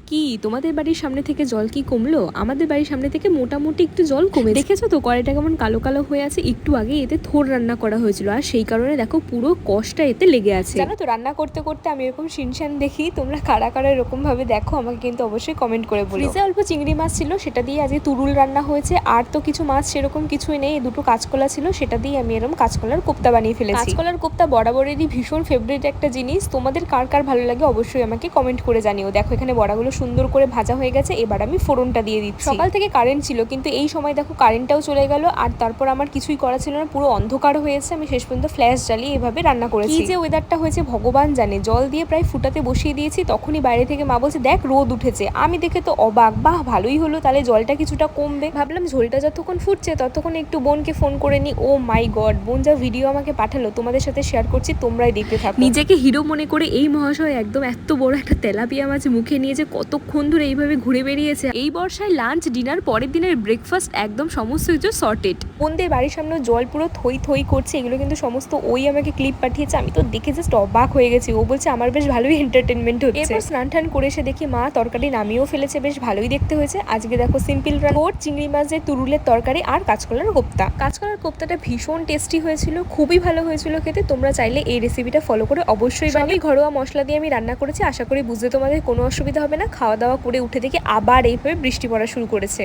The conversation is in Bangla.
কি তোমাদের বাড়ির সামনে থেকে জল কি কমলো? আমাদের বাড়ির সামনে থেকে মোটামুটি একটু জল কমে। দেখেছো তো কড়াইটা কেমন কালো কালো হয়ে আছে? একটু আগে এতে থোর রান্না করা হয়েছিল, আর সেই কারণে দেখো পুরো কষটা এতে লেগে আছে। জানো তো, রান্না করতে করতে আমি এরকম শিনশান দেখি। তোমরা কারা কারা এরকম ভাবে দেখো আমাকে কিন্তু অবশ্যই কমেন্ট করে বলো। ফ্রিজে অল্প চিংড়ি মাছ ছিল, সেটা দিয়ে আজকে তুরুল রান্না হয়েছে। আর তো কিছু মাছ সেরকম কিছুই নেই, দুটো কাঁচকলা ছিল, সেটা দিয়ে আমি এরকম কাঁচকলার কোপ্তা বানিয়ে ফেলেছি। কাঁচকলার কোপ্তা বরাবরেরই ভীষণ ফেভারিট একটা জিনিস। তোমাদের কার কার ভালো লাগে অবশ্যই আমাকে কমেন্ট করে জানিও। দেখো এখানে বড়াগুলো সুন্দর করে ভাজা হয়ে গেছে, এবার আমি ফোড়নটা দিয়ে দিচ্ছি। সকাল থেকে কারেন্ট ছিল, কিন্তু এই সময় দেখো কারেন্টটাও চলে গেল, আর তারপর আমার কিছুই করা ছিল না, পুরো অন্ধকার হয়েছে। আমি শেষ পর্যন্ত ফ্ল্যাশ জ্বালিয়ে এভাবে রান্না করেছি। কি যে ওয়েদারটা হয়েছে ভগবান জানে। জল দিয়ে প্রায় ফুটাতে বসিয়ে দিয়েছি, তখনই বাইরে থেকে মা বলছে দেখ রোদ উঠেছে। আমি দেখে তো অবাক, বাহ ভালোই হলো, তাহলে জলটা কিছুটা কমবে। ভাবলাম ঝোলটা যতক্ষণ ফুটছে ততক্ষণ একটু বোনকে ফোন করে নি। ও মাই গড, বোন যা ভিডিও আমাকে পাঠালো তোমাদের সাথে শেয়ার করছি, তোমরাই দেখতে থাকো। নিজেকে হিরো মনে করে এই মহাশয় একদম এত বড় একটা তেলাপিয়া মাছ মুখে নিয়ে যে কতক্ষণ ধরে এইভাবে ঘুরে বেরিয়েছে। এই বর্ষায় লাঞ্চ ডিনার পরের দিনের ব্রেকফাস্ট একদম সমস্ত কিছু সর্টেড। বোনদের বাড়ির সামনে জল পুরো থই থই করছে, এগুলো কিন্তু সমস্ত ওই আমাকে ক্লিপ পাঠিয়েছে। আমি তো দেখে জাস্ট অবাক হয়ে গেছি। ও বলছে আমার বেশ ভালোই এন্টারটেনমেন্ট হচ্ছে। এরপর স্নান টান করে এসে দেখি মা তরকারি নামিয়েও ফেলেছে, বেশ ভালোই দেখতে হয়েছে। আজকে দেখো সিম্পল রান্না, চিংড়ি মাছের তুরুলের তরকারি আর কাঁচকলার কোপ্তা। কাঁচকলার কোপ্তাটা ভীষণ টেস্টি হয়েছিল, খুবই ভালো হয়েছিল খেতে। তোমরা চাইলে এই রেসিপিটা ফলো করে অবশ্যই বানিয়ে। ঘরোয়া মশলা দিয়ে আমি রান্না করেছি, আশা করি বুঝতে তোমাদের কোনো অসুবিধা হবে না। খাওয়া দাওয়া করে উঠে দেখি আবার এইভাবে বৃষ্টি পড়া শুরু করেছে।